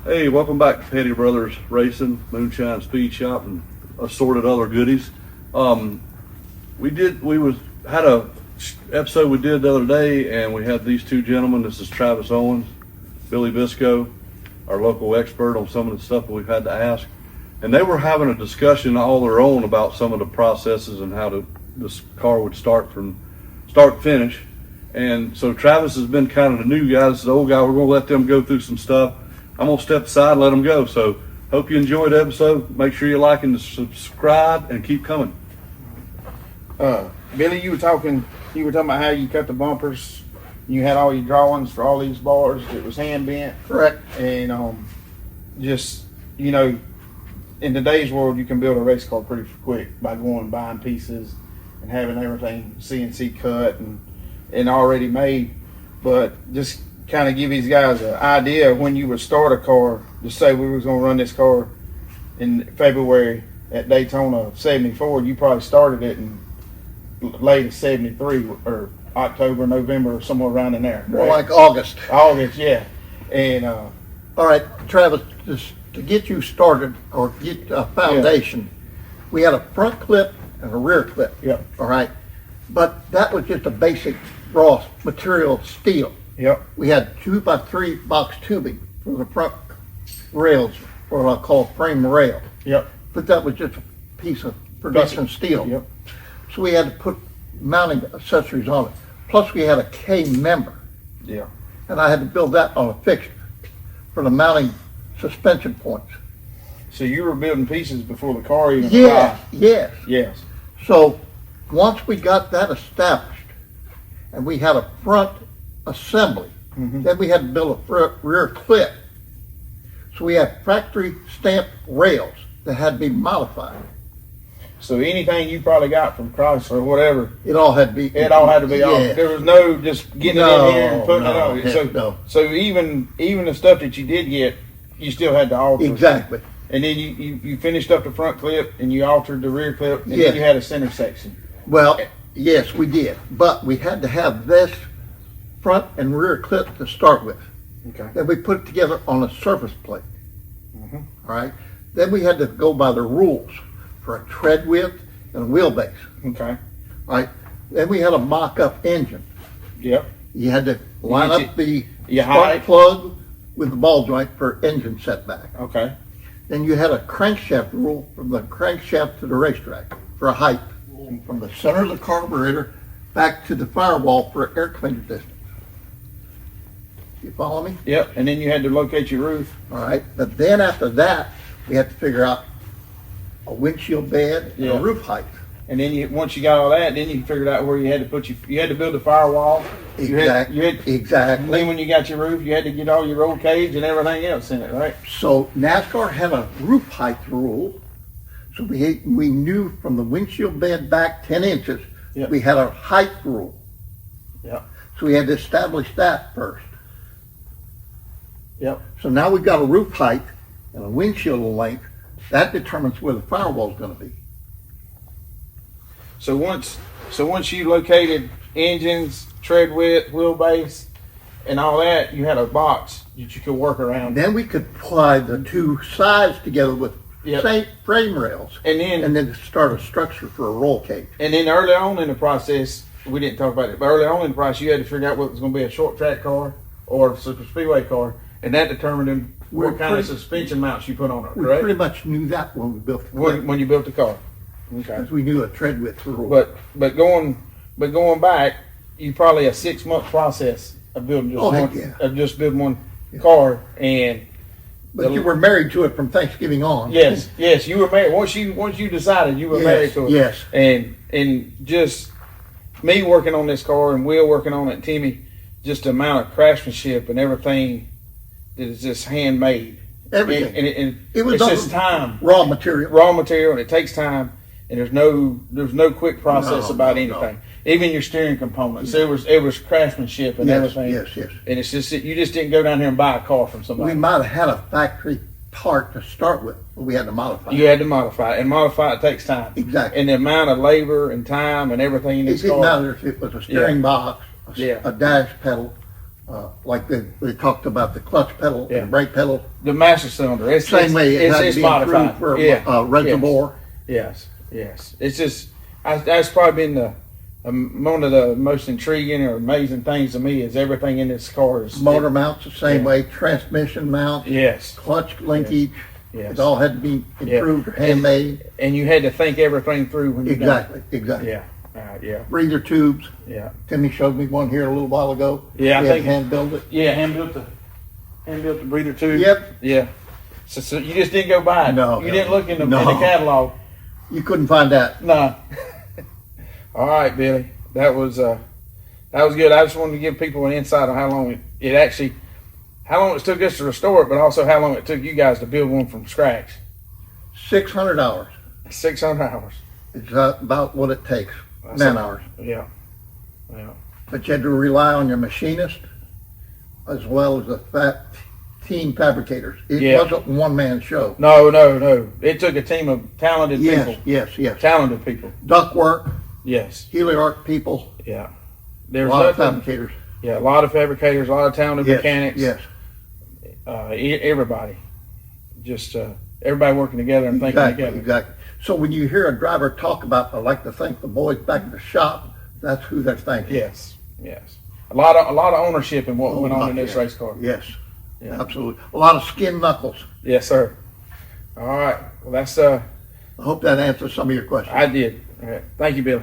Hey, welcome back to Petty Brothers Racing, Moonshine Speed Shop, and assorted other goodies. Had a episode we did the other day, and we had these two gentlemen. This is Travis Owens, Billy Biscoe, our local expert on some of the stuff that we've had to ask, and they were having a discussion all their own about some of the processes and how this car would start from start to finish. And so Travis has been kind of the new guy. This is the old guy. We're going to let them go through some stuff. I'm going to step aside and let them go. So hope you enjoyed the episode. Make sure you like and subscribe and keep coming. Billy, you were talking about how you cut the bumpers. You had all your drawings for all these bars. It was hand bent. Correct. And just, in today's world, you can build a race car pretty quick by going and buying pieces and having everything CNC cut and already made. But just kind of give these guys an idea of when you would start a car. Just say we was going to run this car in February at Daytona 74. You probably started it in late of 73 or October, November, or somewhere around in there. More right? like August. August, yeah. And all right, Travis, just to get you started or get a foundation, we had a front clip and a rear clip. Yep. All right, but that was just a basic raw material steel. Yep. We had 2x3 box tubing for the front rails, or what I call frame rail. Yep. But that was just a piece of production steel. Yep. So we had to put mounting accessories on it. Plus we had a K member. Yeah. And I had to build that on a fixture for the mounting suspension points. So you were building pieces before the car even Yes, arrived? yes. Yes. So once we got that established and we had a front assembly, then we had to build a rear clip. So we had factory stamped rails that had to be modified. So anything you probably got from Chrysler or whatever, It all had to be on. yeah. There was no just getting it in here and putting No, it on. no. So even the stuff that you did get, you still had to alter. Exactly. And then you finished up the front clip and you altered the rear clip and Yes. then you had a center section. Well, yes, we did. But we had to have this front and rear clip to start with. Okay. Then we put it together on a surface plate. All right. Then we had to go by the rules for a tread width and a wheelbase. Okay. All right. Then we had a mock-up engine. Yep. You had to line up the your spark height. plug with the ball joint for engine setback. Okay. Then you had a crankshaft rule from the crankshaft to the racetrack for a height. And from the center of the carburetor back to the firewall for air cleaner distance. You follow me? Yep. And then you had to locate your roof. All right. But then after that, we had to figure out a windshield bed and a roof height. And then once you got all that, then you figured out where you had to put you had to build a firewall. Exactly. And then when you got your roof, you had to get all your roll cage and everything else in it, right? So NASCAR had a roof height rule. So we knew from the windshield bed back 10 inches, we had a height rule. Yeah. So we had to establish that first. Yep. So now we've got a roof height and a windshield length. That determines where the firewall is going to be. So once you located engines, tread width, wheelbase, and all that, you had a box that you could work around. Then we could apply the two sides together with same frame rails, and then start a structure for a roll cage. And then early on in the process, we didn't talk about it, but early on in the process, you had to figure out whether it was going to be a short track car or a super speedway car, and that determined what kind of suspension mounts you put on it. We correct? pretty much knew that when we built the when you built the car. Okay. because we knew a tread width rule. But going back, you probably a 6-month process of building just building one car. But you were married to it from Thanksgiving on. Yes, you were married. Once you decided you were married to it. Yes. And just me working on this car and Will working on it, Timmy, just the amount of craftsmanship and everything that is just handmade. Everything. And it was it's just time. Raw material, and it takes time. And there's no quick process about anything. No. Even your steering components, it was craftsmanship and everything. Yes. And it's just you just didn't go down here and buy a car from somebody. We might have had a factory part to start with, but we had to modify. You had to modify it, and modify it takes time. Exactly. And the amount of labor and time and everything in this car. It didn't matter if it was a steering box, a dash pedal, like they talked about the clutch pedal Yeah. and brake pedal. The master cylinder. Same way it had to be modified. improved for Yeah. reservoir. Yes. It's just that's probably been the one of the most intriguing or amazing things to me is everything in this car is Motor mounts the same Yeah. way, transmission mounts, Yes. clutch linkage. Yes. It all had to be improved or handmade. And you had to think everything through when you Exactly. Yeah. Yeah. Breather tubes. Yeah. Timmy showed me one here a little while ago. Yeah, I He had think- hand built it. Yeah. Hand built the breather tube. Yep. Yeah. So you just didn't go by it. No. You didn't look in the No. catalog. You couldn't find that. No. All right, Billy. That was good. I just wanted to give people an insight on how long how long it took us to restore it, but also how long it took you guys to build one from scratch. 600 hours. 600 hours. It's about what it takes. That's Man a- hours. Yeah. But you had to rely on your machinist as well as the team fabricators. It Yeah. wasn't a one-man show. No. It took a team of talented people. Yes. Talented people. Duct work, Yes. heliarc people, Yeah. a There's lot of nothing. fabricators. Yeah, a lot of fabricators, a lot of talented Yes, mechanics. yes, Everybody. Just everybody working together and thinking together. exactly. So when you hear a driver talk about, I like to thank the boys back at the shop, that's who they're thanking. Yes. A lot of ownership in what went on in this yeah. race car. Yes, Yeah. absolutely. A lot of skin knuckles. Yes, sir. All right. Well, that's I hope that answers some of your questions. I did. All right. Thank you, Billy.